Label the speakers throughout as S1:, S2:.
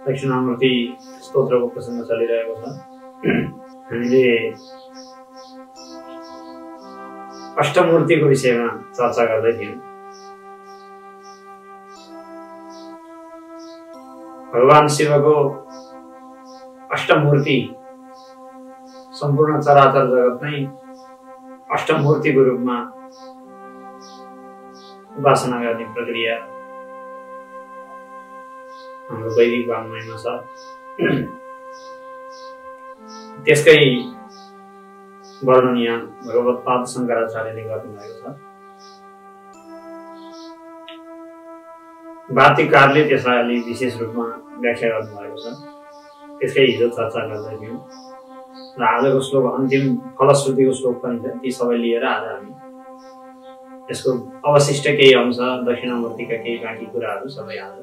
S1: दक्षिणामूर्ति स्तोत्रको प्रसङ्ग चलिरहेको छ। हामीले अष्टमूर्तिको विषयमा चर्चा गर्दै थियौँ। भगवान शिवको अष्टमूर्ति सम्पूर्ण चराचर जगत नै अष्टमूर्तिको रूपमा उपासना गर्ने प्रक्रिया हाम्रो वैदिक वाङ्मयमा छ। त्यसकै वर्णन यहाँ भगवत्पाद शङ्कराचार्यले गर्नुभएको छ। वार्तिककारले त्यसलाई विशेष रूपमा व्याख्या गर्नुभएको छ। त्यसकै हिजो चर्चा गर्दै थियौँ र आजको श्लोक अन्तिम फलश्रुतिको श्लोक पनि छ। ती सबै लिएर आज हामी यसको अवशिष्ट केही अंश दक्षिणामूर्तिका केही बाँकी कुराहरू सबै आज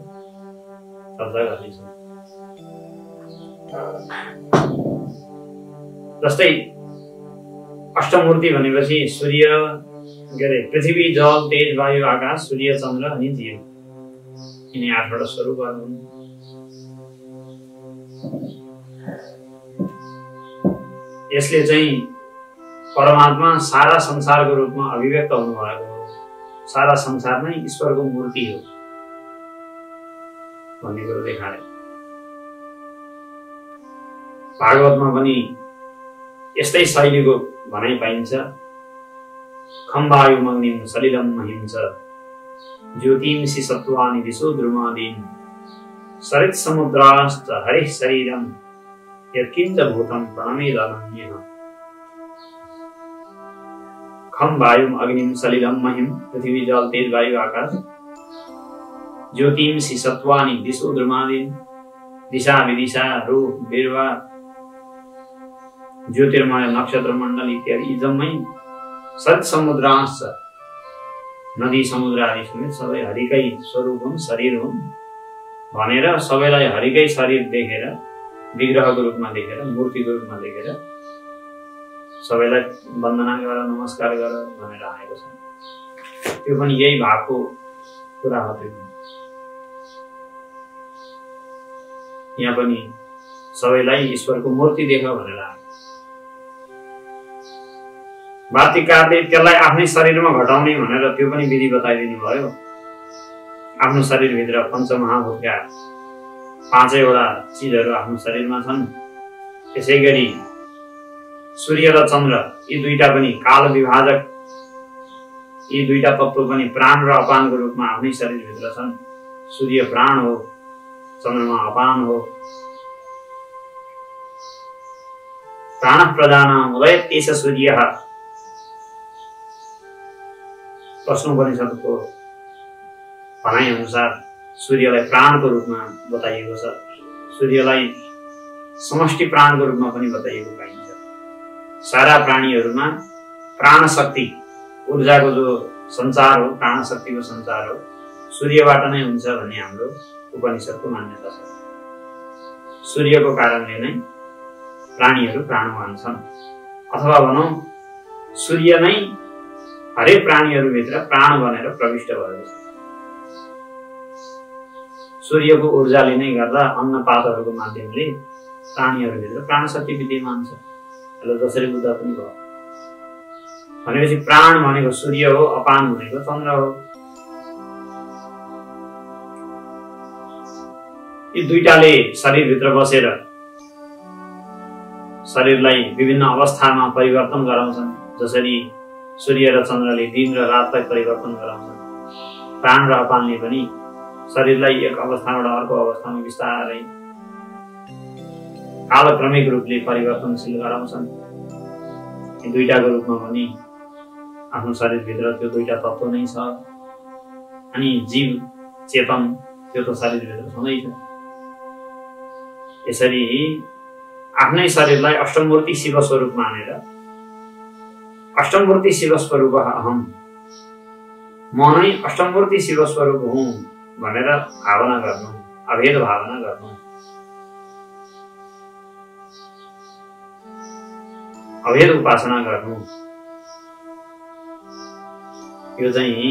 S1: चर्चा गर्नेछौँ। जस्तै अष्टमूर्ति भनेपछि सूर्य पृथ्वी जल तेज वायु आकाश सूर्य चन्द्र अनि जीव, यिनी 8वटा स्वरूपहरू हुन्। यसले चाहिँ परमात्मा सारा संसारको रूपमा अभिव्यक्त हुनुभएको हो। सारा संसार नै ईश्वरको मूर्ति हो भन्ने कुरो देखाए। भागवतमा पनि यस्तै शैलीको भनाइ पाइन्छ। खं वायुमग्निं सलिलं महिं च ज्योतिंसि सत्त्वानि दिशो द्रुमादीन् सरित् समुद्राश्च हरिः शरीरं यत्किञ्च भूतं प्रणमेदनन्यः। खं वायुम अग्निं सलिलं महिं पृथ्वी जल तेज वायु आकाश ज्योतिंसि सत्त्वानि दिशो द्रुमादीन् दिशा विदिशा रूप बिरुवा ज्योतिर्मय नक्षत्र मण्डल इत्यादि जम्मै सत् समुद्रांश नदी समुद्र आदि समेत सबै हरिकै स्वरूप हुन्, शरीर हुन् भनेर सबैलाई हरिकै शरीर देखेर विग्रहको रूपमा देखेर मूर्तिको रूपमा देखेर सबैलाई वन्दना गर नमस्कार गर भनेर आएको छ। त्यो पनि यही भावको कुरा हो। यहाँ पनि सबैलाई ईश्वरको मूर्ति देख भनेर आएको। वार्तिककारले त्यसलाई आफ्नै शरीरमा घटाउने भनेर त्यो पनि विधि बताइदिनु भयो। आफ्नो शरीरभित्र पञ्चमहाभूतका 5वटा चिजहरू आफ्नो शरीरमा छन्। त्यसै गरी सूर्य र चन्द्र यी दुईटा पनि काल विभाजक, यी दुईटा तत्त्व पनि प्राण र अपानको रूपमा आफ्नै शरीरभित्र छन्। सूर्य प्राण हो, चन्द्रमा अपान हो। प्राण प्रधान उदय तेज सूर्य प्रश्नोपनिषदको भनाइ अनुसार सूर्यलाई प्राणको रूपमा बताइएको छ। सूर्यलाई समष्टि प्राणको रूपमा पनि बताइएको पाइन्छ। सारा प्राणीहरूमा प्राण शक्ति ऊर्जाको जो सञ्चार हो, प्राण शक्तिको सञ्चार हो, सूर्यबाट नै हुन्छ भन्ने हाम्रो उपनिषदको मान्यता छ। सूर्यको कारणले नै प्राणीहरू प्राणवान छन्, अथवा भनौँ सूर्य नै हरेक प्राणीहरूभित्र प्राण बनेर प्रविष्ट भएको छ। सूर्यको ऊर्जाले नै गर्दा अन्नपातहरूको माध्यमले प्राणीहरूभित्र प्राणशक्ति विद्यमान छ। यसलाई जसरी बुझ्दा पनि भयो। भनेपछि प्राण भनेको सूर्य हो, अपान भनेको चन्द्र हो। यी दुईटाले शरीरभित्र बसेर शरीरलाई विभिन्न अवस्थामा परिवर्तन गराउँछन्। जसरी सूर्य र चन्द्रले दिन र रातलाई परिवर्तन गराउँछन्, प्राण र अपानले पनि शरीरलाई एक अवस्थाबाट अर्को अवस्थामा बिस्तारै कालक्रमिक रूपले परिवर्तनशील गराउँछन्। यी दुईटाको रूपमा पनि आफ्नो शरीरभित्र त्यो दुईटा तत्त्व नै छ। अनि जीव चेतन त्यो त शरीरभित्र छँदैछ। यसरी आफ्नै शरीरलाई अष्टमूर्ति शिव स्वरूप मानेर अष्टमूर्ति शिव स्वरूप अहम, म नै अष्टमूर्ति शिव स्वरूप हुँ भनेर भावना गर्नु, अभेद भावना गर्नु, अभेद उपासना गर्नु, यो चाहिँ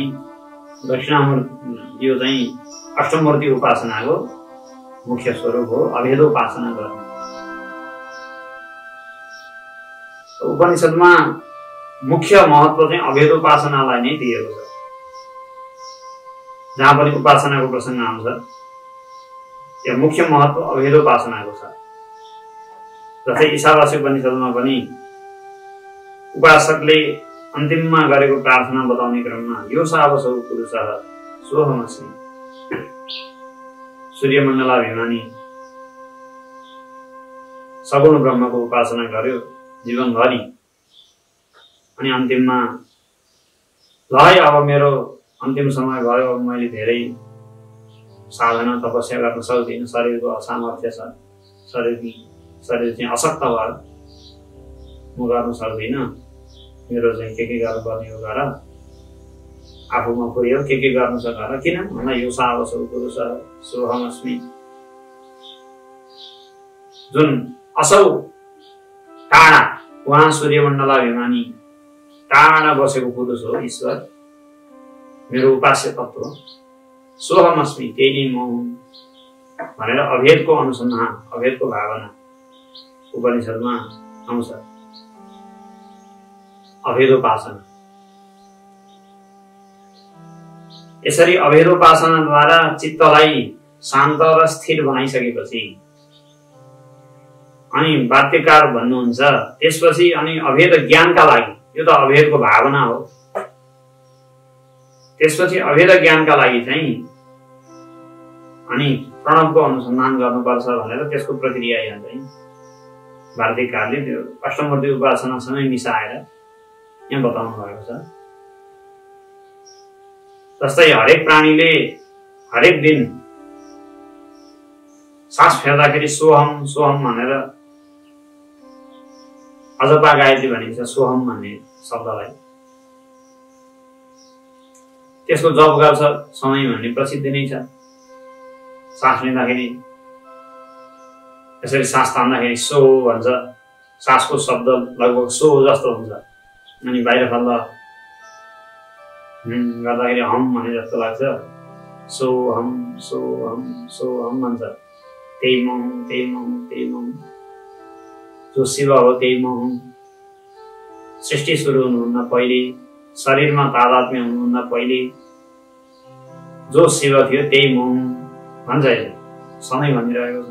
S1: दक्षिणामूर्ति, यो चाहिँ अष्टमूर्ति उपासनाको मुख्य स्वरूप हो अभेदोपासना गर्ने। उपनिषदमा मुख्य महत्व चाहिँ अभेदोपासनालाई नै दिएको छ। जहाँ पनि उपासनाको प्रसङ्ग आउँछ यहाँ मुख्य महत्व अभेदोपासनाको छ। जस्तै ईशावास्य उपनिषदमा पनि उपासकले अन्तिममा गरेको प्रार्थना बताउने क्रममा यो सावसौ पुरुषः सोऽहमस्मि सूर्यमण्डलाभिमानी सगुण ब्रह्मको उपासना गर्यो जीवनभरि, अनि अन्तिममा ल है अब मेरो अन्तिम समय भयो, अब मैले धेरै साधना तपस्या गर्न सक्दिनँ, शरीरको असामर्थ्य छ, शरीर चाहिँ अशक्त भयो, म गर्न सक्दिनँ, मेरो चाहिँ के गर्नुपर्ने हो गर, आफूमा पुर्यो के गर्नु छ गर, किन भन्दा यो सावसौ पुरुष सोऽहमस्मि जुन असौ टाढा उहाँ सूर्यमण्डलाभिमानी टाढा बसेको पुरुष हो ईश्वर, मेरो उपास्य तत्व सोऽहमस्मि त्यही नै म हुँ भनेर अभेदको अनुसन्धान अभेदको भावना उपनिषदमा आउँछ। अभेदोपासना यसरी अभेदोपासनाद्वारा चित्तलाई शान्त र स्थिर बनाइसकेपछि अनि वाक्यकार भन्नुहुन्छ त्यसपछि अनि अभेद ज्ञानका लागि, यो त अभेदको भावना हो, त्यसपछि अभेद ज्ञानका लागि चाहिँ अनि प्रणवको अनुसन्धान गर्नुपर्छ भनेर त्यसको प्रक्रिया यहाँ चाहिँ वार्तिककारले त्यो अष्टमूर्ति उपासनासँगै मिसाएर यहाँ बताउनु भएको छ। जस्तै हरेक प्राणीले हरेक दिन सास फेर्दाखेरि सोहम सोहम भनेर अजपा गायत्री भनिन्छ, सोहम भन्ने शब्दलाई त्यसको जप गर्छ समय भन्ने प्रसिद्ध नै छ। सास लिँदाखेरि यसरी सास तान्दाखेरि सो भन्छ, सासको शब्द लगभग सो जस्तो हुन्छ, अनि बाहिर फल्दा गर्दाखेरि हम भने जस्तो लाग्छ, सोहम सोहम सोहम भन्छ, त्यही म हुँ त्यही म हुँ त्यही म हुँ, जो शिव हो त्यही म हुँ, सृष्टि सुरु हुनुभन्दा पहिले शरीरमा तादात्म्य हुनुभन्दा पहिले जो शिव थियो त्यही म हुँ भन्छ, सधैँ भनिरहेको छ।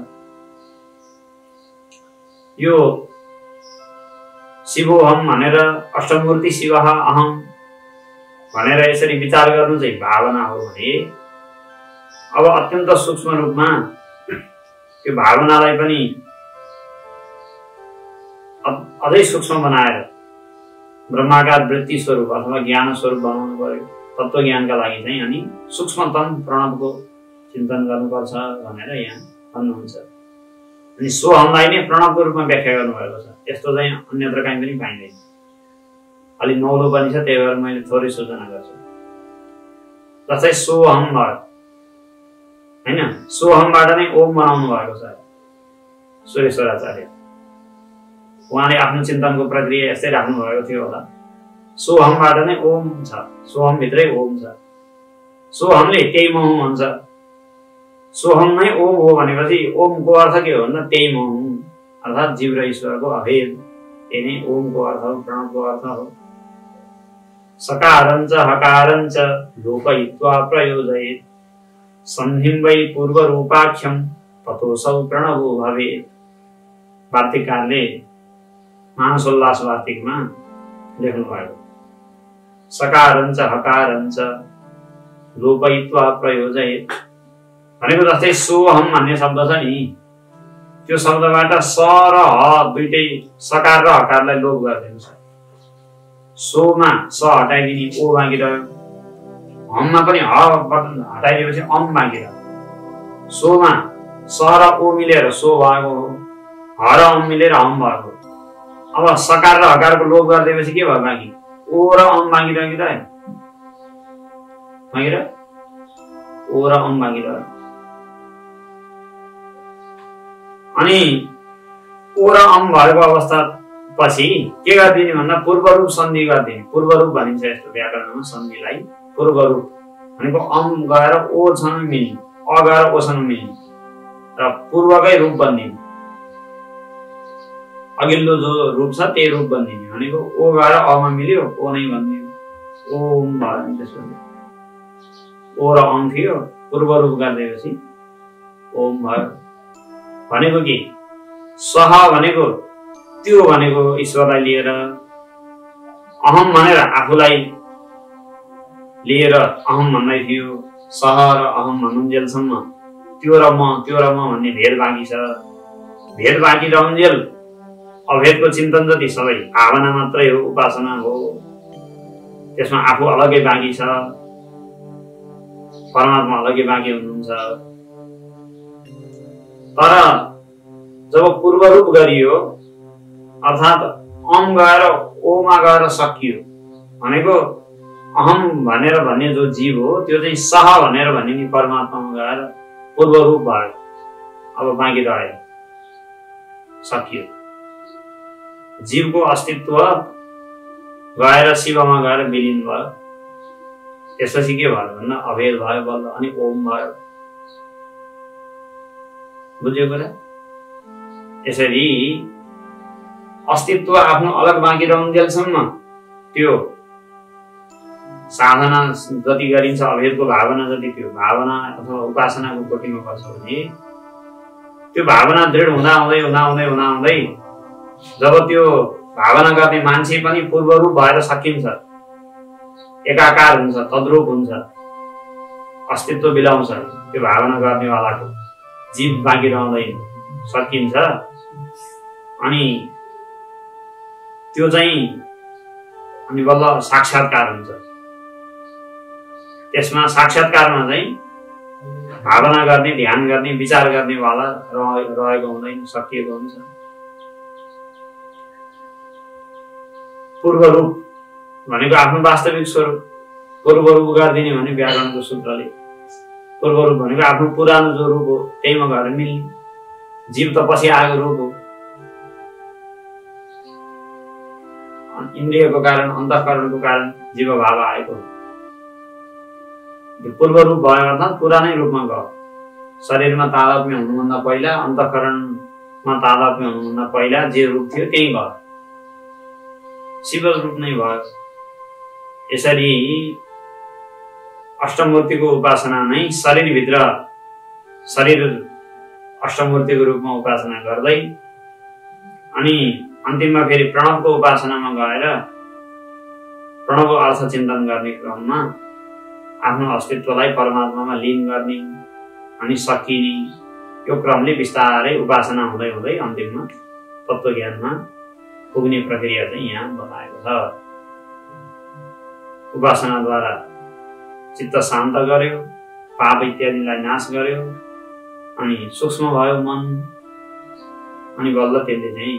S1: यो शिवोहम भनेर अष्टमूर्ति शिव अहम भनेर यसरी विचार गर्नु चाहिँ भावना हो भने अब अत्यन्त सूक्ष्म रूपमा त्यो भावनालाई पनि अझै सूक्ष्म बनाएर ब्रह्माकार वृत्ति स्वरूप अथवा ज्ञान स्वरूप बनाउनु पर्यो। तत्त्व ज्ञानका लागि चाहिँ अनि सूक्ष्मतम प्रणवको चिन्तन गर्नुपर्छ भनेर यहाँ भन्नुहुन्छ। अनि सोहमलाई नै प्रणवको रूपमा व्याख्या गर्नुभएको छ, यस्तो चाहिँ अन्यत्र कहीँ पनि पाइँदैन। अलिक नौलो पनि छ, त्यही भएर मैले थोरै सूचना गर्छु। जस्तै सोहम भयो होइन, सोहमबाट नै ओम बनाउनु भएको छ सुरेश्वराचार्य, उहाँले आफ्नो चिन्तनको प्रक्रिया यस्तै राख्नु भएको थियो होला। सोहमबाट नै ओम छ, सोहम भित्रै ओम छ, सोहमले त्यही म हुँ भन्छ। सोहम नै ओम हो भनेपछि ओमको अर्थ के हो भन्दा त्यही म हुँ, अर्थात् जीव र ईश्वरको अभेद, त्यही नै ओमको अर्थ हो, प्रणवको अर्थ हो। सकारञ्च हकारञ्च लोपयित्वा प्रयोजयेत् सन्धिं वै पूर्वरूपाख्यं ततोऽसौ प्रणवो भवेत्। वार्तिककारले मानसोल्लास वार्तिकमा लेख्नु भएको सकारञ्च हकारञ्च लोपयित्वा प्रयोजयेत् भनेको जस्तै सोहम भन्ने शब्द छ नि, त्यो शब्दबाट स र ह दुईटै सकार र हकारलाई लोप गरिदिनु छ। सोमा स हटाइदिने ओ बाँकी रह्यो, हममा पनि ह हटाइदिएपछि अम बाँकी रह्यो। सोमा स र ओ मिलेर सो भएको हो, ह र अम मिलेर हम भएको। अब सकार र हकारको लोप गरिदिएपछि के भयो बाँकी? ओ र अम बाँकी रह्यो कि रह्यो? बाँकी रह्यो, ओ र अम बाँकी रह्यो। अनि ओ र अम भएको अवस्था पछि के गरिदिने भन्दा पूर्वरूप सन्धि गरिदिने। पूर्वरूप भनिन्छ यस्तो व्याकरणमा सन्धिलाई। पूर्वरूप भनेको अम गएर ओसँग मिल्ने, अ गएर ओसँग मिल्ने। र पूर्वकै रूप बनिदिने, अघिल्लो जो रूप छ त्यही रूप बनिदिने भनेको ओ गएर अमा मिल्यो ओ नै भनिदियो, ओम भयो नि। त्यसपछि ओ र अम थियो, पूर्व रूप गरिदिएपछि ओम भयो। भनेको के सह भनेको त्यो भनेको ईश्वरलाई लिएर, अहम भनेर आफूलाई लिएर अहम भन्दै थियो। सह र अहम भन्नुन्जेलसम्म त्यो र म भन्ने भेद बाँकी छ। भेद बाँकी रहन्जेल अभेदको चिन्तन जति सबै भावना मात्रै हो, उपासना हो। त्यसमा आफू अलग्गै बाँकी छ, परमात्मा अलग्गै बाँकी हुनुहुन्छ। तर जब पूर्व रूप गरियो अर्थात् अम गएर ओमा गएर सकियो भनेको अहम भनेर भन्ने जो जीव हो त्यो चाहिँ सह भनेर भन्ने नि परमात्मामा गएर पूर्व रूप भयो। अब बाँकी रह्यो, सकियो। जीवको अस्तित्व गएर शिवमा गएर विलिन भयो। त्यसपछि के भयो भन्दा अभेद भयो बल्ल, अनि ओम भयो। बुझ्यो कुरा? यसरी अस्तित्व आफ्नो अलग बाँकी रहन्जेलसम्म त्यो साधना जति गरिन्छ, अभेदको भावना जति, त्यो भावना अथवा उपासनाको कोटिमा पर्छ भने त्यो भावना दृढ हुँदा हुँदै जब त्यो भावना गर्ने मान्छे पनि पूर्व रूप भएर सकिन्छ, एकाकार हुन्छ, तद्रूप हुन्छ, अस्तित्व बिलाउँछ, त्यो भावना गर्नेवालाको जीव बाँकी रहँदैन, सकिन्छ। अनि त्यो चाहिँ अनि बल्ल साक्षात्कार हुन्छ। त्यसमा साक्षात्कारमा चाहिँ भावना गर्ने, ध्यान गर्ने, विचार गर्नेवाला रहेको हुँदैन, सकिएको हुन्छ। पूर्व रूप भनेको आफ्नो वास्तविक स्वरूप, पूर्व रूप गरिदिने भने व्याकरणको सूत्रले पूर्व रूप भनेको आफ्नो पुरानो जो रूप हो त्यहीमा गएर मिल्ने। जीव त पछि आएको रूप हो। इन्द्रियको कारण, अन्तःकरणको कारण जीव भाव आएको हो। पूर्व रूप भयो अर्थात् पुरानै रूपमा गयो। शरीरमा तादात्म्य हुनुभन्दा पहिला, अन्तःकरणमा तादात्म्य हुनुभन्दा पहिला जे रूप थियो त्यही गयो, शिव रूप नै भयो। यसरी अष्टमूर्तिको उपासना नै शरीरभित्र, शरीर अष्टमूर्तिको रूपमा उपासना गर्दै अनि अन्तिममा फेरि प्रणवको उपासनामा गएर प्रणव अर्थ चिन्तन गर्ने क्रममा आफ्नो अस्तित्वलाई परमात्मामा लीन गर्ने अनि सकिने, यो क्रमले बिस्तारै उपासना हुँदै हुँदै अन्तिममा तत्त्वज्ञानमा पुग्ने प्रक्रिया चाहिँ यहाँ बताएको छ। उपासनाद्वारा चित्त शान्त गर्यो, पाप इत्यादिलाई नाश गर्यो, अनि सूक्ष्म भयो मन, अनि बल्ल त्यसले चाहिँ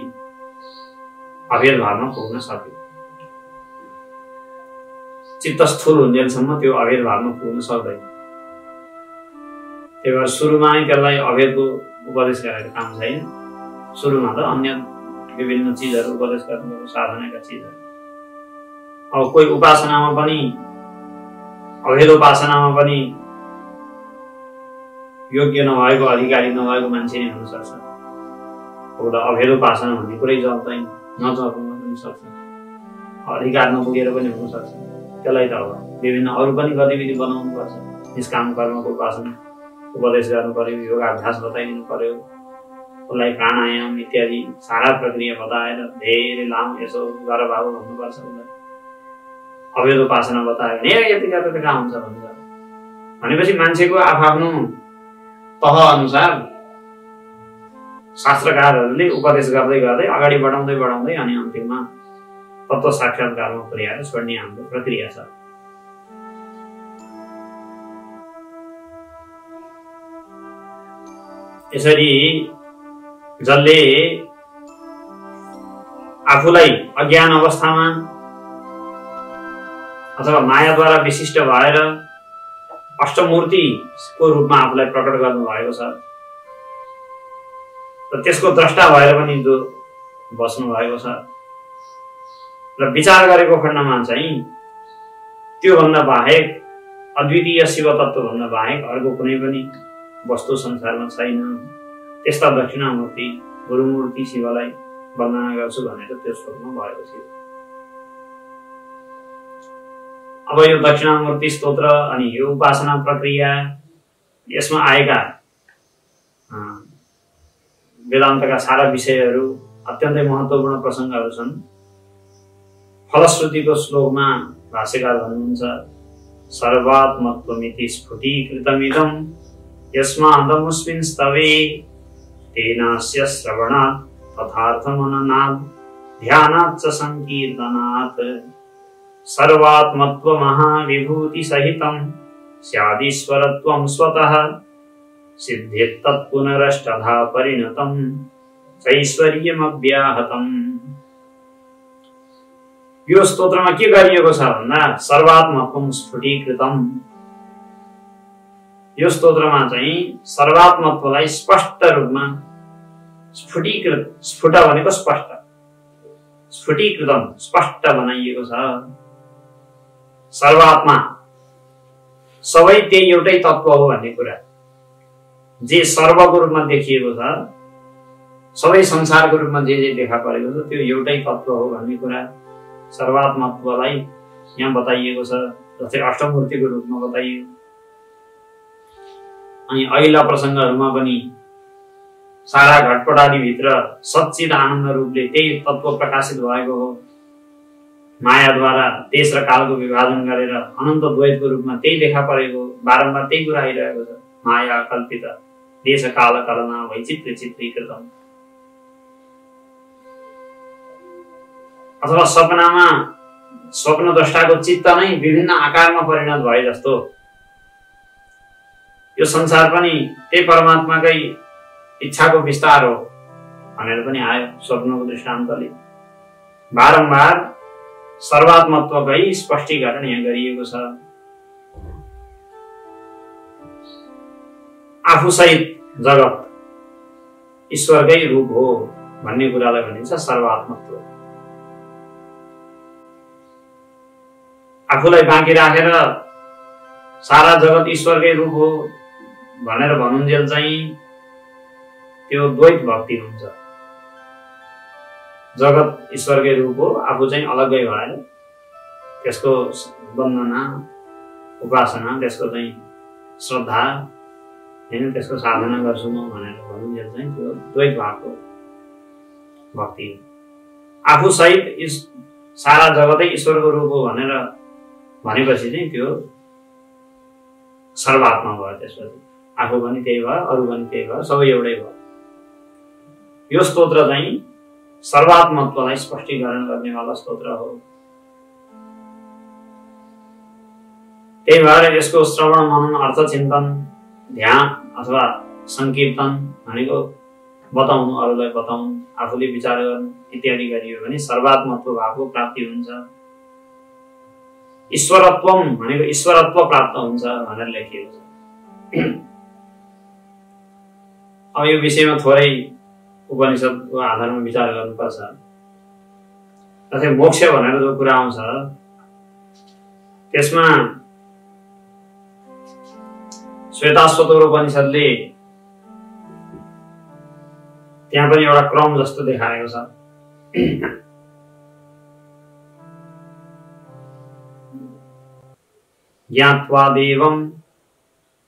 S1: अभेद भावमा पुग्न सक्यो। चित्त स्थूल हुन्जेलसम्म त्यो अभेद भावमा पुग्न सक्दैन। त्यही भएर सुरुमा नै त्यसलाई अभेदको उपदेश गरेको काम छैन। सुरुमा त अन्य विभिन्न चिजहरू उपदेश गर्नु, साधनाका चिजहरू। अब कोही उपासनामा पनि, अभेद उपासनामा पनि योग्य नभएको, अधिकारी नभएको मान्छे नै हुन सक्छ। उता अभेद उपासना भन्ने कुरै जल्दैन, नचल्न पनि सक्छ, अधिकार नपुगेर पनि हुन सक्छ। त्यसलाई त अब विभिन्न अरू पनि गतिविधि बनाउनु पर्छ। निष्काम कर्मको उपासना उपदेश गर्नु पर्यो, योगाभ्यास बताइदिनु पर्यो, उसलाई प्राणायाम इत्यादि सारा प्रक्रिया बताएर धेरै लामो यसो गर बाबु भन्नुपर्छ। उसलाई अभेद उपासना बतायो भने यति गरेर कहाँ हुन्छ भन्छ। भनेपछि मान्छेको आफ्नो तह अनुसार शास्त्रकारहरूले उपदेश गर्दै गर्दै अगाडि बढाउँदै अनि अन्तिममा तत्त्व साक्षात्कारमा पुर्याएर छोड्ने हाम्रो प्रक्रिया छ। यसरी जसले आफूलाई अज्ञान अवस्थामा अथवा मायाद्वारा विशिष्ट भएर अष्टमूर्तिको रूपमा आफूलाई प्रकट गर्नु भएको छ र त्यसको द्रष्टा भएर पनि जो बस्नु भएको छ र विचार गरेको खण्डमा चाहिँ त्योभन्दा बाहेक, अद्वितीय शिव तत्त्वभन्दा बाहेक अर्को कुनै पनि वस्तु संसारमा छैन त्यस्ता दक्षिणामूर्ति गुरुमूर्ति शिवलाई वन्दना गर्छु भनेर त्यो श्लोकमा भएको थियो। अब यो दक्षिणामूर्ति स्तोत्र अनि यो उपासना प्रक्रिया, यसमा आएका वेदान्तका सारा विषयहरू अत्यन्तै महत्त्वपूर्ण प्रसङ्गहरू छन्। फलश्रुतिको श्लोकमा भाष्यकार भन्नुहुन्छ सर्वात्मत्वमिति स्फुटीकृतमिदं यस्मादमुस्मिन् स्तवे तेनास्य श्रवणात् तथार्थमननात् ध्यानात् च संकीर्तनात् सर्वात्मत्वमहाविभूतिसहितं स्यादीश्वरत्वं स्वतः सिद्ध्येत् तत्पुनरष्टधा परिणतं चैश्वर्यमव्याहतम्। यो स्तोत्रमा के गरिएको छ भन्दा सर्वात्मत्वं स्फुटीकृतम्। यो स्तोत्रमा चाहिँ सर्वात्मत्वलाई स्पष्ट रूपमा स्फुटीकृत, स्फुट भनेको स्पष्ट, स्फुटीकृतम स्पष्ट बनाइएको छ। सर्वात्मा सबै त्यही एउटै तत्व हो भन्ने कुरा, जे सर्वको रूपमा देखिएको छ, सबै संसारको रूपमा जे देखा परेको छ त्यो एउटै तत्व हो भन्ने कुरा सर्वात्मत्वलाई यहाँ बताइएको छ। जस्तै अष्टमूर्तिको रूपमा बताइयो। अनि अघिल्ला प्रसङ्गहरूमा पनि सारा घटपटादी भित्र सच्चित आनन्द रूपले त्यही तत्व प्रकाशित भएको हो। मायाद्वारा देश र कालको विभाजन गरेर अनन्त द्वैतको रूपमा त्यही देखा परेको, बारम्बार त्यही कुरा आइरहेको छ। माया कल्पित देश काल कलना वैचित्र्य चित्रीकृतम। अथवा सपनामा स्वप्नद्रष्टाको चित्त नै विभिन्न आकारमा परिणत भए जस्तो यो संसार पनि त्यही परमात्माकै इच्छाको विस्तार हो भनेर पनि आयो स्वप्नको दृष्टान्तले। बारम्बार सर्वात्मत्वकै स्पष्टीकरण यहाँ गरिएको छ। आफूसहित जगत ईश्वरकै रूप हो भन्ने कुरालाई भनिन्छ सर्वात्मत्व। आफूलाई बाँकी राखेर सारा जगत ईश्वरकै रूप हो भनेर भनुन्जेल चाहिँ त्यो द्वैत भक्ति हुन्छ। जगत ईश्वरकै रूप हो, आफू चाहिँ अलग्गै भएर त्यसको वन्दना उपासना, त्यसको चाहिँ श्रद्धा हैन, त्यसको साधना गर्छु म भनेर भनुन्जेल चाहिँ त्यो द्वैत भएको भक्ति हो। आफू सहित सारा जगतै ईश्वरको रूप हो भनेर भनेपछि चाहिँ त्यो सर्वात्मा भयो। त्यसपछि आफू पनि त्यही भयो, अरू पनि त्यही भयो, सबै एउटै भयो। यो स्तोत्र चाहिँ सर्वात्मत्वलाई स्पष्टीकरण गर्नेवाला स्तोत्र हो। त्यही भएर यसको श्रवण मनन अर्थ चिन्तन ध्यान अथवा संकीर्तन भनेको बताउनु, अरूलाई बताउनु, आफूले विचार गर्नु इत्यादि गरियो भने सर्वात्मत्व भावको प्राप्ति हुन्छ। ईश्वरत्वम भनेको ईश्वरत्व प्राप्त हुन्छ भनेर लेखिएको छ। अब यो विषयमा थोरै उपनिषदको आधारमा विचार गर्नुपर्छ। जस्तै मोक्ष भनेर जो कुरा आउँछ त्यसमा श्वेताश्वतर उपनिषदले त्यहाँ पनि एउटा क्रम जस्तो देखाएको छ। ज्ञात्वा देवं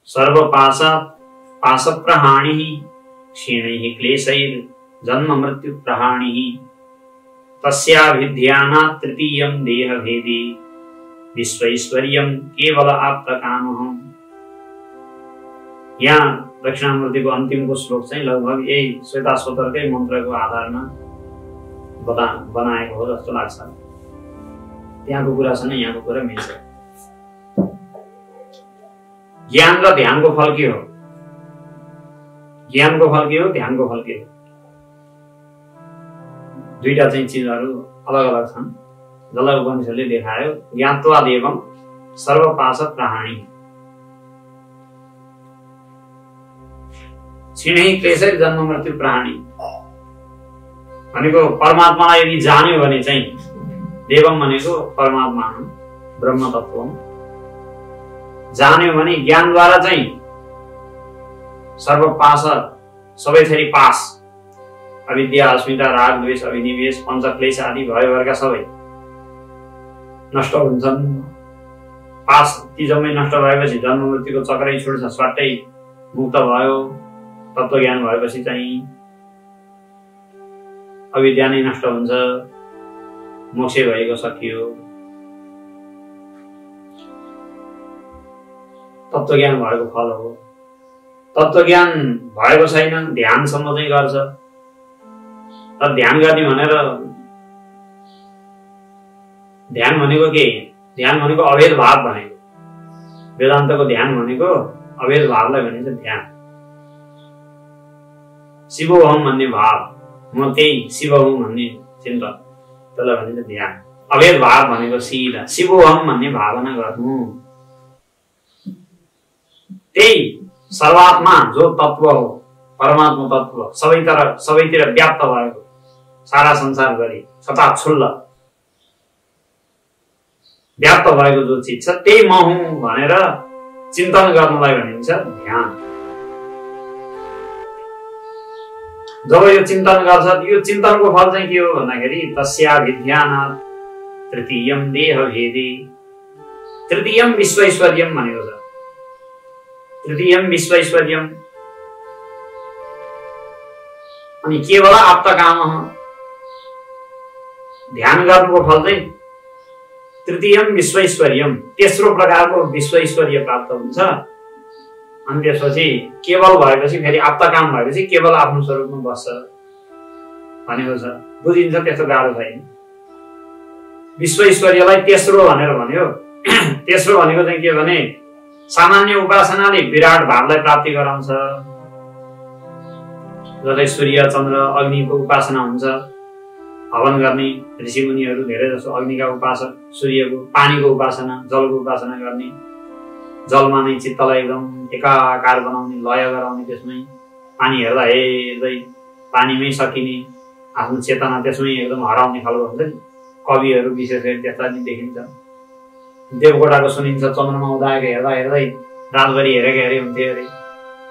S1: सर्वपाशप्रहाणिः क्षीणैः क्लेशैर् जन्म मृत्यु प्रहाणिः तस्याभिध्यानात् तृतीयं देहभेदी विश्वैश्वर्यं केवल आप्तकामः। यहाँ दक्षिणामूर्तिको अन्तिमको श्लोक चाहिँ लगभग यही श्वेताश्वतरकै मन्त्रको आधारमा बनाएको हो जस्तो लाग्छ। त्यहाँको कुरासँग यहाँको कुरा मिल्छ। ज्ञान र ध्यानको फल के हो? ज्ञानको फल के हो, ध्यानको फल के हो? दुईटा चाहिँ चीजहरू अलग अलग छन्। जसलाई उपनिषदले देखायो ज्ञात्वा देवं सर्वपाशप्रहाणिः क्षीणैः क्लेशैर् जन्म मृत्यु प्रहाणी भनेको परमात्मालाई यदि जान्यो भने चाहिँ देवम भनेको परमात्मा ब्रह्म तत्व जान्यो भने ज्ञानद्वारा चाहिँ सर्वपाश सबै थरी पास, अविद्या अस्मिता राग द्वेष अभिनिवेश पञ्चक्लेश आदि भयभरका सबै नष्ट हुन्छन्। पास ती जम्मै नष्ट भएपछि जन्म मृत्युको चक्रै छोड्छ, स्वाट्टै मुक्त भयो। तत्त्वज्ञान भएपछि चाहिँ अविद्या नै नष्ट हुन्छ, मोक्ष भएको सकियो। तत्त्वज्ञान भएको फल हो। तत्त्वज्ञान भएको छैन, ध्यानसम्म चाहिँ गर्छ। तर ध्यान गर्ने भनेर ध्यान भनेको के? ध्यान भनेको अभेद भाव भनेको। वेदान्तको ध्यान भनेको अभेद भावलाई भनिन्छ ध्यान। शिवोहम भन्ने भाव, म त्यही शिव हुँ भन्ने चिन्तन, त्यसलाई भनिन्छ ध्यान। अभेद भाव भनेको सिधा शिवोहम भन्ने भावना गर्नु। त्यही सर्वात्मा जो तत्व हो, परमात्मा तत्व सबैतिर व्याप्त भएको, सारा संसार गरी छताछुल्ल व्याप्त भएको जो चिज छ त्यही म हुँ भनेर चिन्तन गर्नलाई भनिन्छ ध्यान। जब यो चिन्तन गर्छ, यो चिन्तनको फल चाहिँ के हो भन्दाखेरि तस्याभिध्यानात् तृतीयम देह भेदी तृतीयम विश्वैश्वर्यम भनेको छ। तृतीयम विश्वैश्वर्यम अनि केवल आप्तकामः, ध्यान गर्नुको फल चाहिँ तृतीयम विश्वैश्वर्यम, तेस्रो प्रकारको विश्वैश्वर्य प्राप्त हुन्छ। अनि त्यसपछि केवल भएपछि फेरि आप्तकाम भएपछि केवल आफ्नो स्वरूपमा बस्छ भनेको छ। बुझिन्छ, त्यस्तो गाह्रो छैन। विश्वैश्वर्यलाई तेस्रो भनेर भन्यो। तेस्रो भनेको चाहिँ के भने सामान्य उपासनाले विराट भावलाई प्राप्ति गराउँछ। जसले सूर्य चन्द्र अग्निको उपासना हुन्छ, हवन गर्ने ऋषिमुनिहरू धेरै जसो अग्निका उपासक, सूर्यको, पानीको उपासना, जलको उपासना गर्ने, जलमा नै चित्तलाई एकदम एकाकार बनाउने, लय गराउने, त्यसमै पानी हेर्दा हेर्दै पानीमै सकिने, आफ्नो चेतना त्यसमै एकदम हराउने खालको हुन्छ नि। कविहरू विशेष गरी त्यस्ता नि देखिन्छ। देवकोटाको सुनिन्छ चन्द्रमा उदाएको हेर्दा हेर्दै रातभरि हेरेको हेरे हुन्थ्यो अरे।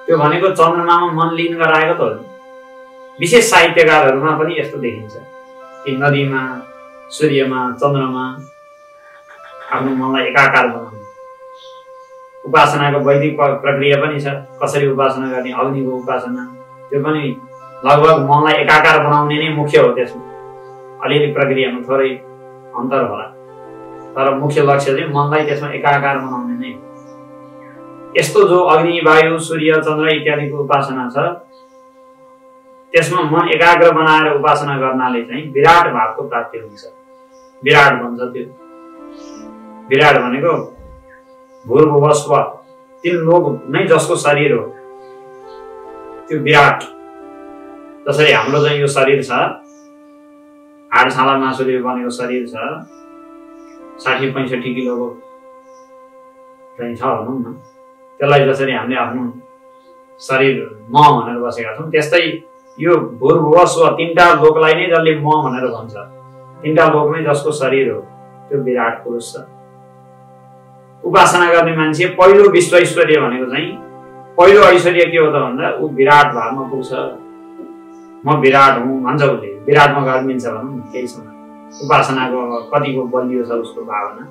S1: त्यो भनेको चन्द्रमामा मन लिन गराएको त हो नि। विशेष साहित्यकारहरूमा पनि यस्तो देखिन्छ कि नदीमा, सूर्यमा, चन्द्रमा आफ्नो मनलाई एकाकार बनाउने उपासनाको वैदिक प्रक्रिया पनि छ। कसरी उपासना गर्ने, अग्निको उपासना, त्यो पनि लगभग मनलाई एकाकार बनाउने नै मुख्य हो। त्यसमा अलिअलि प्रक्रियामा थोरै अन्तर होला, तर मुख्य लक्ष्य चाहिँ मनलाई त्यसमा एकाकार बनाउने नै। यस्तो जो अग्नि, वायु, सूर्य, चन्द्र इत्यादिको उपासना छ, त्यसमा मन एकाग्र बनाएर उपासना गर्नाले चाहिँ विराट भावको प्राप्ति हुन्छ। विराट भन्छ त्यो। विराट भनेको भूर्भुवः स्वः, तीन लोक नै जसको शरीर हो त्यो विराट। जसरी हाम्रो चाहिँ यो शरीर छ, हाड छाला मासुले बनेको शरीर छ, 60-65 किलोको चाहिँ छ भनौँ न। त्यसलाई जसरी हामीले आफ्नो शरीर म भनेर बसेका छौँ, त्यस्तै यो भूर्भुवः स्वः तीनटा लोकलाई नै जसले म भनेर भन्छ, तीनटा लोक नै जसको शरीर हो त्यो विराट पुरुष छ। उपासना गर्ने मान्छे पहिलो विश्वैश्वर्य भनेको चाहिँ पहिलो ऐश्वर्य के हो त भन्दा ऊ विराट भावमा पुग्छ। म विराट हुँ भन्छ उसले, विराटमा गएर मिल्छ भनौँ न। केही समय उपासनाको कतिको बलियो छ उसको भावना,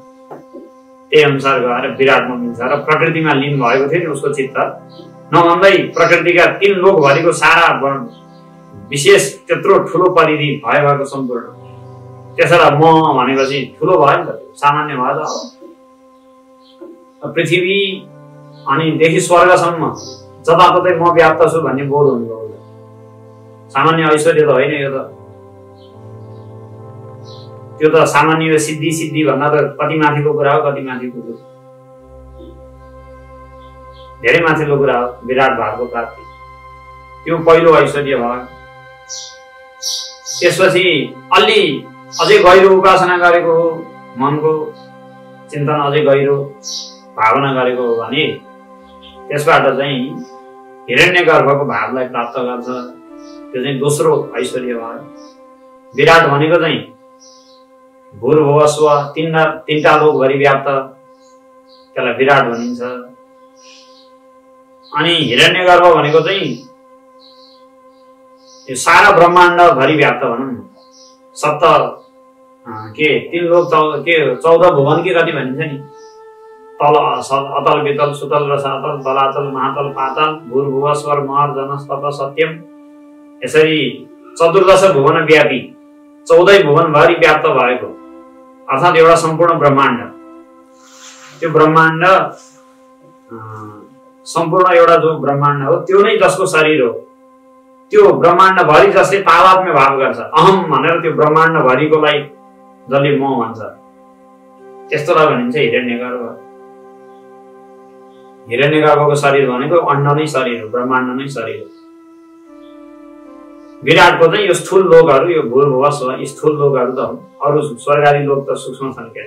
S1: त्यही अनुसार गएर विराटमा मिल्छ। र प्रकृतिमा लिन भएको थियो नि उसको चित्त, नभन्दै प्रकृतिका 3 लोकभरिको सारा विशेष त्यत्रो ठुलो परिधि भएको सम्पूर्ण, त्यसैलाई म भनेपछि ठुलो भयो नि त, सामान्य भयो त। पृथ्वी अनि देखि स्वर्गसम्म जताततै म व्याप्त छु भन्ने बोध हुनुभयो। सामान्य ऐश्वर्य त होइन यो त। त्यो त सामान्य सिद्धि भन्दा त कति माथिको कुरा हो, कति माथिको कुरा, धेरै माथिल्लो कुरा हो विराट भावको प्राप्ति। त्यो पहिलो ऐश्वर्य भयो। त्यसपछि अलि अझै गहिरो उपासना गरेको हो, मनको चिन्तन अझै गहिरो भावना गरेको हो भने त्यसबाट चाहिँ हिरण्यगर्भको भावलाई प्राप्त गर्छ। त्यो चाहिँ दोस्रो ऐश्वर्य भयो। विराट भनेको चाहिँ भूर्भुवः स्वः, तीनटा लोकभरि व्याप्त, त्यसलाई विराट भनिन्छ। अनि हिरण्यगर्भ भनेको चाहिँ यो सारा ब्रह्माण्ड भरि व्याप्त भनौँ न। सप्त के 3 लोक के 14 भुवन के कति भनिन्छ नि, तल अतल वितल सुतल रसातल तलातल महातल पाताल भूर्भुव स्वर महर जनस तप सत्यम, यसरी 14 भुवन व्यापी 14 भुवन भरि व्याप्त भएको अर्थात् एउटा सम्पूर्ण ब्रह्माण्ड। त्यो ब्रह्माण्ड सम्पूर्ण एउटा जो ब्रह्माण्ड हो त्यो नै जसको शरीर हो, त्यो ब्रह्माण्ड भरि जसले तादात्म्य भाव गर्छ, अहम भनेर त्यो ब्रह्माण्ड भरिकोलाई जसले म भन्छ, त्यस्तोलाई भनिन्छ हिरण्यगर्भ। हिरण्यगर्भको शरीर भनेको अण्ड नै शरीर हो, ब्रह्माण्ड नै शरीर हो। विराटको चाहिँ यो स्थूल लोकहरू, यो भूर्भुव स्व स्थूल लोकहरू त हो, अरू स्वर्ग आदि लोक त सूक्ष्म छन् क्या।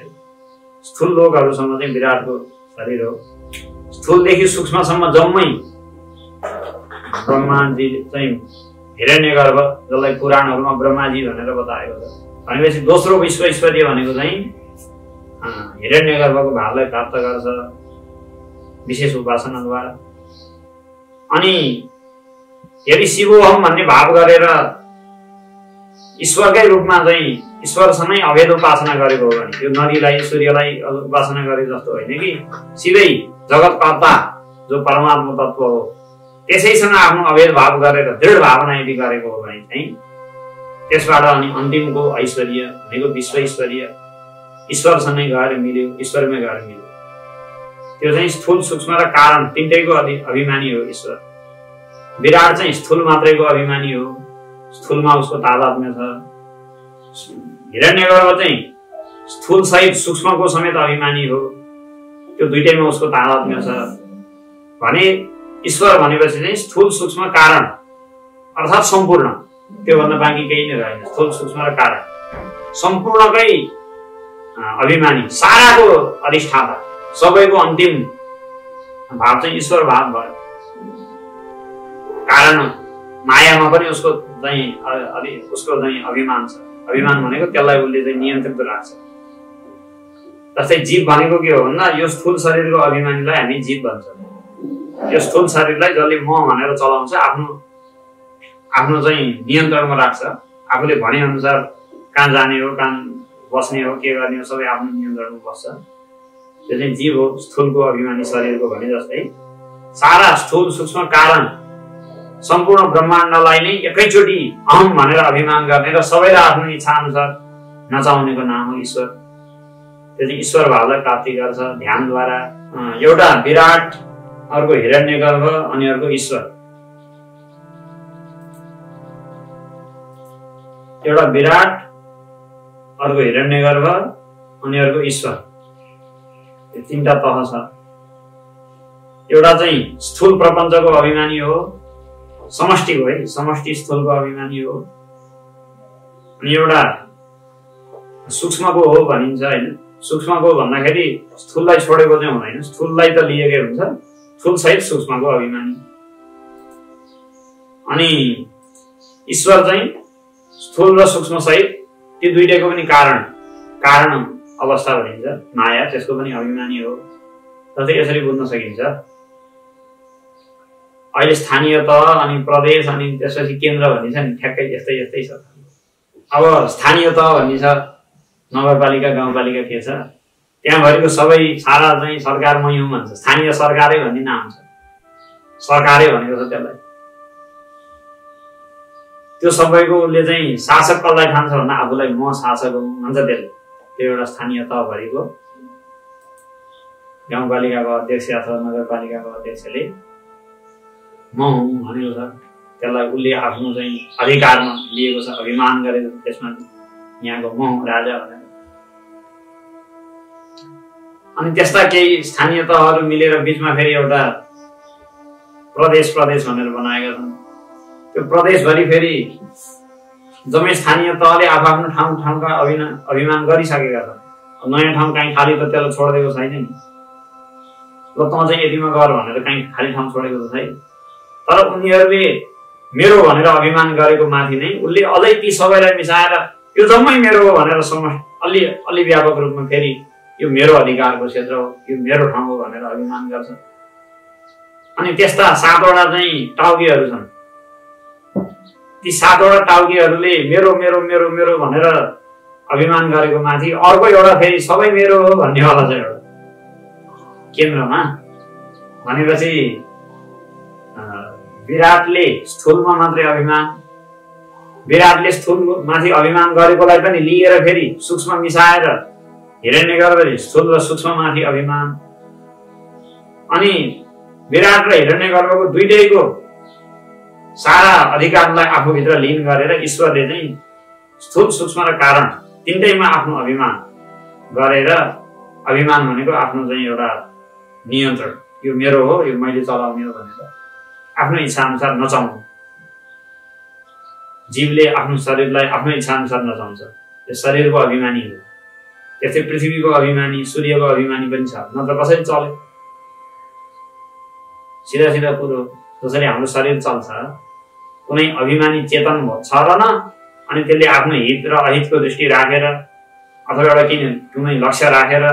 S1: स्थूल लोकहरूसम्म चाहिँ विराटको शरीर हो। स्थूलदेखि सूक्ष्मसम्म जम्मै ब्रह्माजी चाहिँ हिरण्यगर्भ, जसलाई पुराणहरूमा ब्रह्माजी भनेर बताएको छ। भनेपछि दोस्रो विश्व ईश्वरीय भनेको चाहिँ हिरण्यगर्भको भावलाई प्राप्त गर्छ विशेष उपासनाद्वारा। अनि यदि शिवोहम भन्ने भाव गरेर ईश्वरकै रूपमा चाहिँ ईश्वरसँगै अभेद उपासना गरेको हो भने, यो नदीलाई सूर्यलाई उपासना गरे जस्तो होइन कि सिधै जगतकर्ता जो परमात्मा तत्त्व हो त्यसैसँग आफ्नो अभेद भाव गरेर दृढ भावना यदि गरेको हो भने चाहिँ त्यसबाट अनि अन्तिमको ऐश्वर्य भनेको विश्व ऐश्वर्य ईश्वरसँगै गएर मिल्यो, ईश्वरमै गएर मिल्यो। त्यो चाहिँ स्थूल सूक्ष्म र कारण तिनटैको अभिमानी हो ईश्वर। विराट चाहिँ स्थूल मात्रैको अभिमानी हो, स्थूलमा उसको तादात्म्य छ। हिरण्यगर्भ चाहिँ स्थूल सहित सूक्ष्मको समेत अभिमानी हो, त्यो दुईटैमा उसको तादात्म्य छ। भने ईश्वर भनेपछि चाहिँ स्थूल सूक्ष्म कारण अर्थात् सम्पूर्ण, त्योभन्दा बाँकी केही नै रहेन। स्थूल सूक्ष्म र कारण सम्पूर्णकै अभिमानी, साराको अधिष्ठाता, सबैको अन्तिम भाव चाहिँ ईश्वर भाव भयो। कारण मायामा पनि उसको चाहिँ अभिमान छ। अभिमान भनेको त्यसलाई उसले चाहिँ नियन्त्रित राख्छ। जस्तै जीव भनेको के हो भन्दा यो स्थूल शरीरको अभिमानीलाई हामी जीव भन्छौँ। यो स्थूल शरीरलाई जसले म भनेर चलाउँछ, आफ्नो चाहिँ नियन्त्रणमा राख्छ, आफूले भने अनुसार कहाँ जाने हो, कहाँ बस्ने हो, के गर्ने हो, सबै आफ्नो नियन्त्रणमा बस्छ। त्यो चाहिँ जीव हो, स्थूलको अभिमानी शरीरको भने जस्तै सारा स्थूल सूक्ष्म कारण सम्पूर्ण ब्रह्माण्डलाई नै एकैचोटि अहम भनेर अभिमान गर्ने र सबैलाई आफ्नो इच्छा अनुसार नचाउनेको नाम हो ईश्वर। त्यो चाहिँ ईश्वर भावलाई प्राप्ति गर्छ ध्यानद्वारा। एउटा विराट, अर्को हिरण्यगर्भ अनि अर्को ईश्वर। एउटा विराट, अर्को हिरण्यगर्भ अनि अर्को ईश्वर, यो तीनटा तह छ। एउटा चाहिँ स्थूल प्रपञ्चको अभिमानी हो, समष्टिको है, समष्टि स्थूलको अभिमानी हो। अनि एउटा सूक्ष्मको हो भनिन्छ होइन। सूक्ष्मको भन्दाखेरि स्थूललाई छोडेको चाहिँ हुँदैन, स्थूललाई त लिएकै हुन्छ, स्थूल सहित सूक्ष्मको अभिमानी। अनि ईश्वर चाहिँ स्थूल र सूक्ष्म सहित ती दुईटैको पनि कारण अवस्था भनिन्छ, माया, त्यसको पनि अभिमानी हो। जस्तै यसरी बुझ्न सकिन्छ, अहिले स्थानीय तह अनि प्रदेश अनि त्यसपछि केन्द्र भनिन्छ नि, ठ्याक्कै यस्तै छ। अब स्थानीय तह भनिन्छ, नगरपालिका गाउँपालिका के छ, त्यहाँभरिको सबै सारा चाहिँ सरकार मै हुँ भन्छ। स्थानीय सरकारै भन्ने नाम छ, सरकारै भनेको छ त्यसलाई। त्यो सबैको उसले चाहिँ शासक कसलाई ठान्छ भन्दा आफूलाई म शासक हुँ भन्छ त्यसले। त्यो एउटा स्थानीय तहभरिको गाउँपालिकाको अध्यक्ष अथवा नगरपालिकाको अध्यक्षले म हुँ भनेको छ, त्यसलाई उसले आफ्नो चाहिँ अधिकारमा लिएको छ, अभिमान गरेको छ त्यसमा, यहाँको म हुँ राजा भनेर। अनि त्यस्ता केही स्थानीय तहहरू मिलेर बिचमा फेरि एउटा प्रदेश भनेर बनाएका छन्। त्यो प्रदेशभरि फेरि जम्मै स्थानीय तहले आफ्नो ठाउँका अभिमान गरिसकेका छन्। नयाँ ठाउँ कहीँ खाली त त्यसलाई छोडिदिएको छैन नि, ल तँ चाहिँ यतिमा गर भनेर कहीँ खाली ठाउँ छोडेको त छैन। तर उनीहरूले मेरो भनेर अभिमान गरेको माथि नै उसले अझै ती सबैलाई मिसाएर यो जम्मै मेरो हो भनेर अलि व्यापक रूपमा फेरि यो मेरो अधिकारको क्षेत्र हो, यो मेरो ठाउँ हो भनेर अभिमान गर्छ। अनि त्यस्ता 7वटा चाहिँ टाउकीहरू छन्। ती 7 वटा टाउकेहरूले मेरो मेरो मेरो मेरो भनेर अभिमान गरेको माथि अर्को एउटा फेरि सबै मेरो हो भन्नेवाला छ एउटा केन्द्रमा। भनेपछि विराटले स्थूलमा मात्रै अभिमान, विराटले स्थूल माथि अभिमान गरेकोलाई पनि लिएर फेरि सूक्ष्म मिसाएर हिरण्यगर्भले स्थूल र सूक्ष्म माथि अभिमान, अनि विराट र हिरण्यगर्भको दुईटैको सारा अधिकारलाई आफूभित्र लीन गरेर ईश्वरले चाहिँ स्थूल सूक्ष्म र कारण तीनटैमा आफ्नो अभिमान गरेर, अभिमान भनेको आफ्नो चाहिँ एउटा नियन्त्रण, यो मेरो हो, यो मैले चलाउने हो भनेर आफ्नो इच्छा अनुसार नचाउनु। जीवले आफ्नो शरीरलाई आफ्नो इच्छा अनुसार नचाउँछ, यो शरीरको अभिमानी हो। त्यस्तै पृथ्वीको अभिमानी, सूर्यको अभिमानी पनि छ, नत्र कसरी चल्यो? सिधा सिधा कुरो, जसरी हाम्रो शरीर चल्छ, कुनै अभिमानी चेतन छ र न, अनि त्यसले आफ्नो हित र अहितको दृष्टि राखेर अथवा एउटा कुनै लक्ष्य राखेर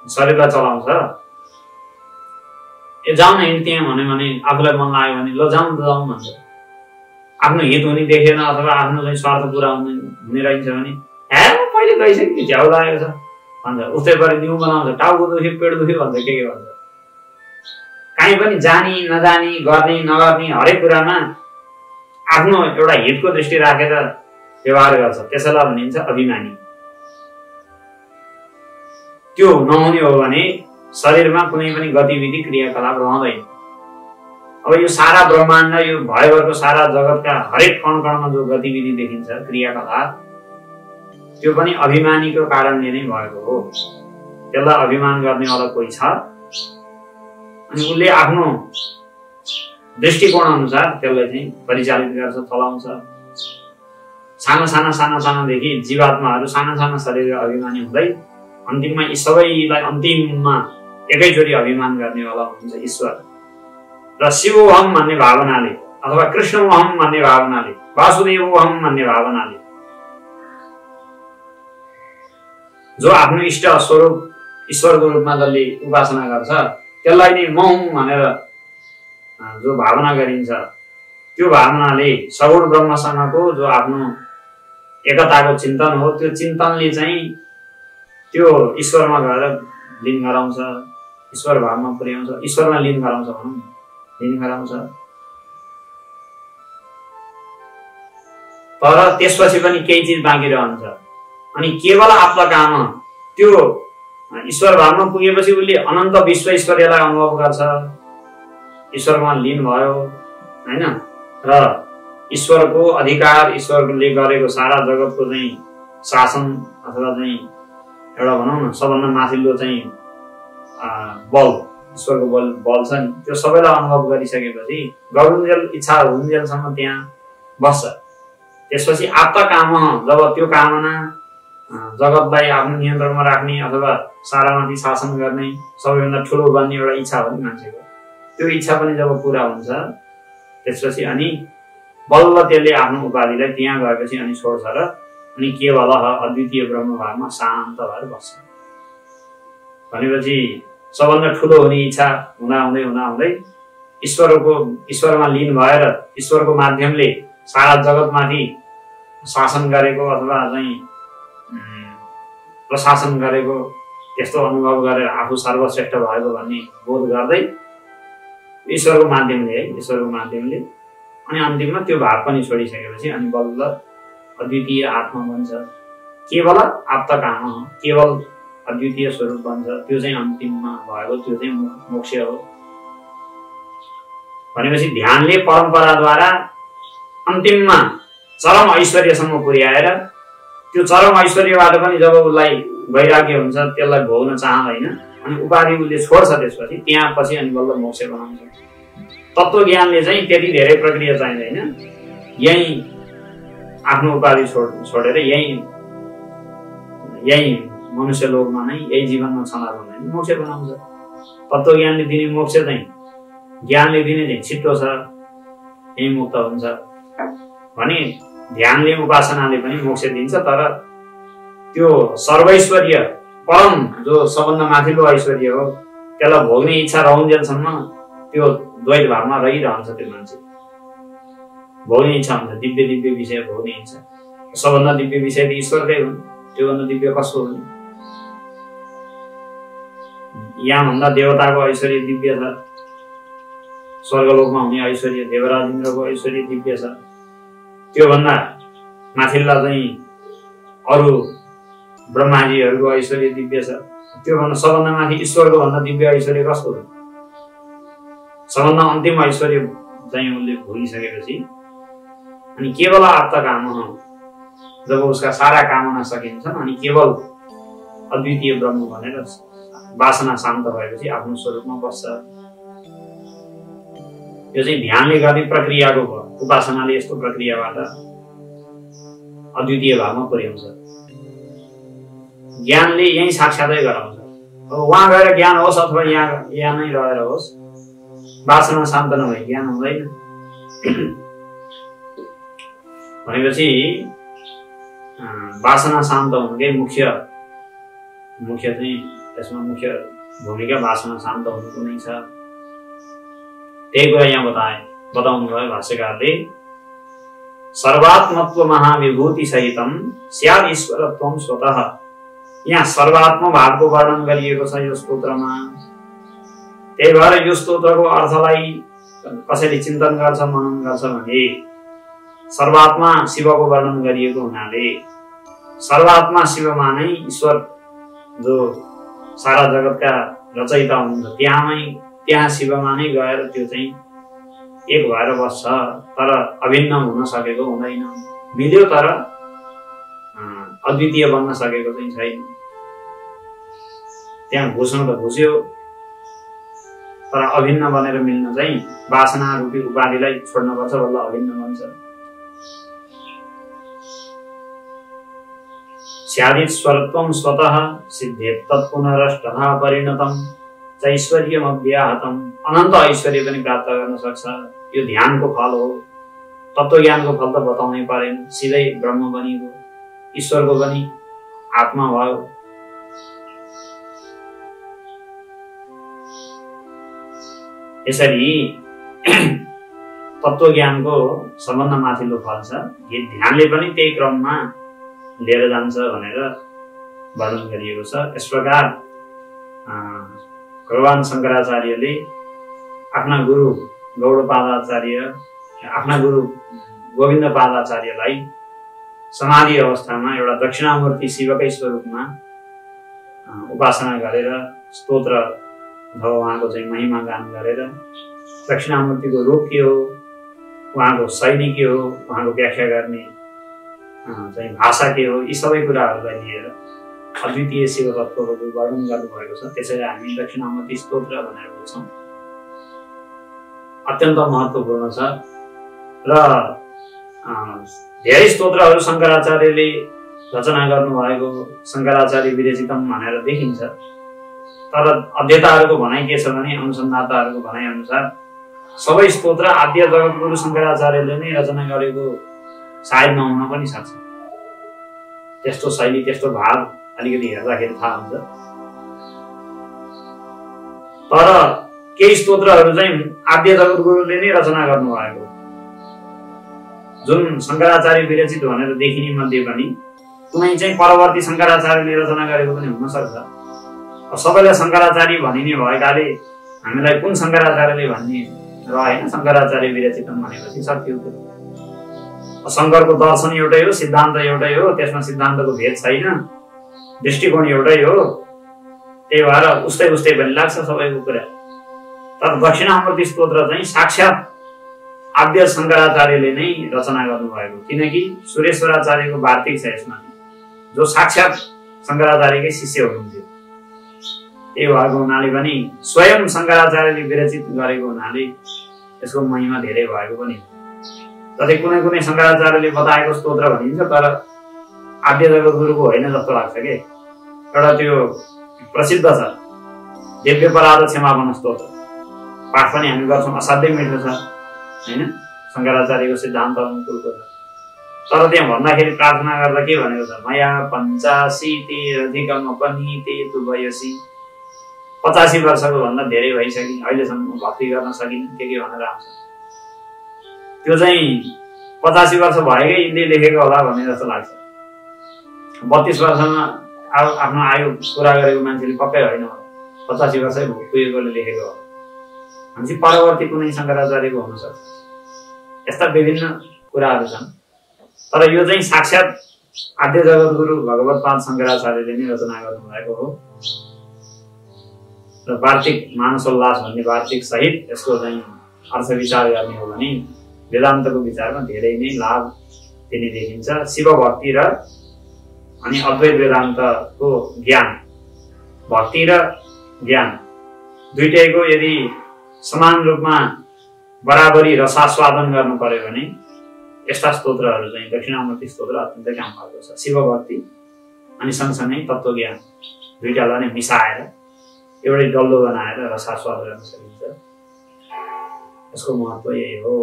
S1: शरीरलाई चलाउँछ। ए जाउँ न हिँड त्यहाँ भन्यो भने आफूलाई मन लाग्यो भने ल जाउँ त जाउँ भन्छ। आफ्नो हित हुने देखेन अथवा आफ्नो चाहिँ स्वार्थ पुरा हुने रहेछ भने हे पहिले गइसक्यो झ्याउ लागेको छ भन्छ, उस्तै गरी न्यु बनाउँछ, टाउको दुख्यो पेट दुख्यो भन्छ, के भन्छ। काहीँ पनि जानी नजानी गर्ने नगर्ने हरेक कुरामा आफ्नो एउटा हितको दृष्टि राखेर व्यवहार गर्छ, त्यसैलाई भनिन्छ अभिमानी। त्यो नहुने हो भने शरीरमा कुनै पनि गतिविधि क्रियाकलाप रहँदैन। अब यो सारा ब्रह्माण्ड, यो भयभरको सारा जगतका हरेक कण कणमा जो गतिविधि देखिन्छ क्रियाकलाप, त्यो पनि अभिमानीको कारणले नै भएको हो। त्यसलाई अभिमान गर्नेवाला कोही छ अनि उसले आफ्नो दृष्टिकोण अनुसार त्यसलाई चाहिँ परिचालित गर्छ, चलाउँछ। साना साना साना सानादेखि जीवात्माहरू साना साना शरीरका अभिमानी हुँदै अन्तिममा यी सबैलाई अन्तिममा एकैचोटि अभिमान गर्नेवाला हुनुहुन्छ ईश्वर। र शिवोहम भन्ने भावनाले अथवा कृष्णोहम भन्ने भावनाले, वासुदेवोहम भन्ने भावनाले जो आफ्नो इष्ट स्वरूप ईश्वरको रूपमा जसले उपासना गर्छ, त्यसलाई नै म हुँ भनेर जो भावना गरिन्छ, त्यो भावनाले सगुण ब्रह्मसँगको जो आफ्नो एकताको चिन्तन हो, त्यो चिन्तनले चाहिँ त्यो ईश्वरमा गएर लीन गराउँछ, ईश्वर भावमा पुर्याउँछ, ईश्वरमा लीन गराउँछ भनौँ, लीन गराउँछ। तर त्यसपछि पनि केही चिज बाँकी रहन्छ अनि केवल आत्मकाम, त्यो ईश्वर भावमा पुगेपछि उसले अनन्त विश्व ईश्वरलाई अनुभव गर्छ, ईश्वरमा लीन भयो हैन। र ईश्वरको अधिकार, ईश्वरले गरेको सारा जगतको चाहिँ शासन अथवा चाहिँ एउटा भनौँ न सबभन्दा माथिल्लो चाहिँ बल, ईश्वरको बल छ नि, त्यो सबैलाई अनुभव गरिसकेपछि गरुन्जेल इच्छा हुन्जेलसम्म त्यहाँ बस्छ। त्यसपछि आत्मकाम, जब त्यो कामना जगतलाई आफ्नो नियन्त्रणमा राख्ने अथवा सारामाथि शासन गर्ने सबैभन्दा ठुलो बन्ने एउटा इच्छा हो नि मान्छेको, त्यो इच्छा पनि जब पुरा हुन्छ त्यसपछि अनि बल्ल त्यसले आफ्नो उपाधिलाई त्यहाँ गएपछि अनि छोड्छ र अनि केवल अद्वितीय ब्रह्म भावमा शान्त भएर बस्छ। भनेपछि सबभन्दा ठुलो हुने इच्छा हुँदा हुँदै हुँदा हुँदै ईश्वरमा लीन भएर ईश्वरको माध्यमले सारा जगतमाथि शासन गरेको अथवा चाहिँ प्रशासन गरेको त्यस्तो अनुभव गरेर आफू सर्वश्रेष्ठ भएको भन्ने बोध गर्दै ईश्वरको माध्यमले अनि अन्तिममा त्यो भाव पनि छोडिसकेपछि अनि बल्ल अद्वितीय आत्मा बन्छ, केवल आप्तकाम, केवल अद्वितीय स्वरूप बन्छ। त्यो चाहिँ अन्तिममा भएको, त्यो चाहिँ मोक्ष हो। भनेपछि ध्यानले परम्पराद्वारा अन्तिममा चरम ऐश्वर्यसम्म पुर्याएर त्यो चरम ऐश्वर्यबाट पनि जब उसलाई वैराग्य हुन्छ, त्यसलाई भोग्न चाहँदैन अनि उपाधि उसले छोड्छ, त्यसपछि त्यहाँ पछि अनि बल्ल मोक्ष बनाउँछ। तत्त्वज्ञानले चाहिँ त्यति धेरै प्रक्रिया चाहिँदैन, यही आफ्नो उपाधि छोडेर यही मनुष्य लोकमा नै यही जीवनमा छँदा भन्दैन मोक्ष बनाउँछ। तत्त्वज्ञानले दिने मोक्ष चाहिँ ज्ञानले दिने चाहिँ छिट्टो छ, यही मुक्त हुन्छ भने ध्यानले उपासनाले पनि मोक्ष दिन्छ। तर त्यो सर्वैश्वर्य परम जो सबभन्दा माथिल्लो ऐश्वर्य हो, त्यसलाई भोग्ने इच्छा रहन्जेलसम्म त्यो द्वैत भावमा रहिरहन्छ त्यो मान्छे। भौने इच्छा हुन्छ, दिव्य दिव्य विषय भौने इच्छा। सबभन्दा दिव्य विषय त ईश्वरकै हुन्, त्योभन्दा दिव्य कसो हुन्? यहाँभन्दा देवताको ऐश्वर्य दिव्य छ, स्वर्गलोकमा हुने ऐश्वर्य, देवराज इन्द्रको ऐश्वर्य दिव्य छ। त्योभन्दा माथिल्ला चाहिँ अरू ब्रह्माजीहरूको ऐश्वर्य दिव्य छ। त्योभन्दा सबभन्दा माथि ईश्वरको भन्दा दिव्य ऐश्वर्य कसको हो? सबभन्दा अन्तिम ऐश्वर्य चाहिँ उनले भोगिसकेपछि अनि केवल आप्तकामः, जब उसका सारा कामना सकिन्छन् अनि केवल अद्वितीय ब्रह्म भनेर वासना शान्त भएपछि आफ्नो स्वरूपमा बस्छ। यो चाहिँ ध्यानले गर्ने प्रक्रियाको भयो। उपासनाले यस्तो प्रक्रियाबाट अद्वितीय भावमा पुर्याउँछ। ज्ञानले यही साक्षातै गराउँछ। अब वहाँ गएर ज्ञान होस् अथवा यहाँ नै रहेर होस्, वासना शान्त नभए ज्ञान हुँदैन। भनेपछि वासना शान्त हुनुकै मुख्य चाहिँ त्यसमा मुख्य भूमिका वासना शान्त हुनुको नै छ। त्यही कुरा यहाँ बताउनु भयो भाष्यकारले। सर्वात्मत्व महाविभूति सहितम स्यात् ईश्वरत्वम स्वतः। यहाँ सर्वात्म भावको वर्णन गरिएको छ यो स्तोत्रमा। त्यही भएर यो स्तोत्रको अर्थलाई कसैले चिन्तन गर्छ, मनन गर्छ भने सर्वात्मा शिवको वर्णन गरिएको हुनाले सर्वात्मा शिवमा नै ईश्वर जो सारा जगतका रचयिता हुनुहुन्छ त्यहाँ शिवमा नै गएर त्यो चाहिँ एक भएर बस्छ। तर अभिन्न हुन सकेको हुँदैन। मिल्यो तर अद्वितीय बन्न सकेको चाहिँ छैन। त्यहाँ घुस्नु त घुस्यो, तर अभिन्न बनेर मिल्न चाहिँ वासना रूपी उपाधिलाई छोड्नुपर्छ, बल्ल अभिन्न बन्छ। स्यादिश्वरत्वं स्वतः सिद्धेत् तत्पुनरष्टधा परिणतम् ऐश्वर्यमव्याहतम्। अनन्त ऐश्वर्य पनि प्राप्त गर्न सक्छ। यो ध्यानको फल हो। तत्त्वज्ञानको फल त बताउनै परेन। सिधै ब्रह्म बनिगयो, ईश्वरको पनि आत्मा भयो। यसरी तत्त्वज्ञानको सबभन्दा माथिल्लो फल छ। ध्यानले पनि त्यही क्रममा लिएर जान्छ भनेर वर्णन गरिएको छ। यस प्रकार भगवान शङ्कराचार्यले आफ्ना गुरु गौडपादाचार्य, आफ्ना गुरु गोविन्द पादाचार्यलाई समाधि अवस्थामा एउटा दक्षिणामूर्ति शिवकै स्वरूपमा उपासना गरेर स्तोत्र अथवा उहाँको चाहिँ महिमा गान गरेर दक्षिणामूर्तिको रूप के हो, उहाँको शैली के हो, उहाँको व्याख्या गर्ने चाहिँ भाषा के हो, यी सबै कुराहरूलाई लिएर अद्वितीय शिव तत्त्वको वर्णन गर्नुभएको छ। त्यसैले हामी दक्षिणामूर्ति स्तोत्र भनेर बुझ्छौँ। अत्यन्त महत्त्वपूर्ण छ र धेरै स्तोत्रहरू शङ्कराचार्यले रचना गर्नुभएको शङ्कराचार्य विरचितम भनेर देखिन्छ। तर अध्येताहरूको भनाइ के छ भने, अनुसन्धाताहरूको भनाइ अनुसार सबै स्तोत्र आद्य जगतगुरु शङ्कराचार्यले नै रचना गरेको सायद नहुन पनि सक्छ। त्यस्तो शैली, त्यस्तो भाव अलिकति हेर्दाखेरि थाहा हुन्छ। तर केही स्तोत्रहरू चाहिँ आद्य जगतगुरुले नै रचना गर्नुभएको, जुन शङ्कराचार्य विरचित भनेर देखिने मध्ये पनि कुनै चाहिँ परवर्ती शङ्कराचार्यले रचना गरेको पनि हुन सक्छ। सबैलाई शङ्कराचार्य भनिने भएकाले हामीलाई कुन शङ्कराचार्यले भन्ने रहेन। शङ्कराचार्य विरचितम भनेपछि सत्य हो। शङ्करको दर्शन एउटै हो, सिद्धान्त एउटै हो, त्यसमा सिद्धान्तको भेद छैन, दृष्टिकोण एउटै हो। त्यही भएर उस्तै पनि लाग्छ सबैको कुरा। तर दक्षिणामूर्ति स्तोत्र चाहिँ साक्षात आद्य शङ्कराचार्यले नै रचना गर्नुभएको, किनकि सुरेश्वराचार्यको वार्तिक छ यसमा, जो साक्षात शङ्कराचार्यकै शिष्य हुनुहुन्थ्यो। त्यही भएको हुनाले पनि स्वयं शङ्कराचार्यले विरचित गरेको हुनाले यसको महिमा धेरै भएको पनि हो। तथै कुनै कुनै शङ्कराचार्यले बताएको स्तोत्र भनिन्छ, तर आद्य जगतगुरुको होइन जस्तो लाग्छ के। एउटा त्यो प्रसिद्ध छ दिव्यपराध क्षमापन स्तोत्र, पाठ पनि हामी गर्छौँ, असाध्यै मिठो छ होइन, शङ्कराचार्यको सिद्धान्त अनुकूलको छ। तर त्यहाँ भन्दाखेरि प्रार्थना गर्दा के भनेको छ, मया 85 अधिकम अपनीते तु वयसी। 85 वर्षको भन्दा धेरै भइसक्यो, अहिलेसम्म भक्ति गर्न सकिन, के भनेर आउँछ। त्यो चाहिँ 85 वर्ष भएकै यिनले लेखेको होला भन्ने जस्तो लाग्छ। 32 वर्षमा आफ्नो आयु पुरा गरेको मान्छेले पक्कै होइन, 85 वर्षै पुगेकोले लेखेको हो। भनेपछि परवर्ती कुनै शङ्कराचार्यको हुनसक्छ। यस्ता विभिन्न कुराहरू छन्। तर यो चाहिँ साक्षात आद्य जगद्गुरु भगवत्पाद शङ्कराचार्यले नै रचना गर्नुभएको हो र वार्तिक मानसोल्लास भन्ने वार्तिक सहित यसको चाहिँ अर्थ विचार गर्ने हो भने वेदान्तको विचारमा धेरै नै लाभ दिने देखिन्छ। शिव भक्ति र अनि अद्वैत वेदान्तको ज्ञान, भक्ति र ज्ञान दुईटैको यदि समान रूपमा बराबरी रसास्वादन गर्नु पर्यो भने यस्ता स्तोत्रहरू चाहिँ दक्षिणामूर्ति स्तोत्र अत्यन्तै काम भएको छ। शिव भक्ति अनि सँगसँगै तत्त्वज्ञान दुईटालाई नै मिसाएर एउटै डल्लो बनाएर रसास्वाद गर्न सकिन्छ। यसको महत्त्व यही हो।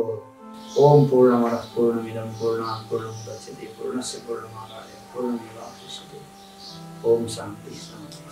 S1: ओम पूर्णमदः पूर्णमिदं पूर्णात् पूर्णमुदच्यते पूर्णस्य पूर्णमादाय पूर्णमेवावशिष्यते। ओम शान्ति शान्ति।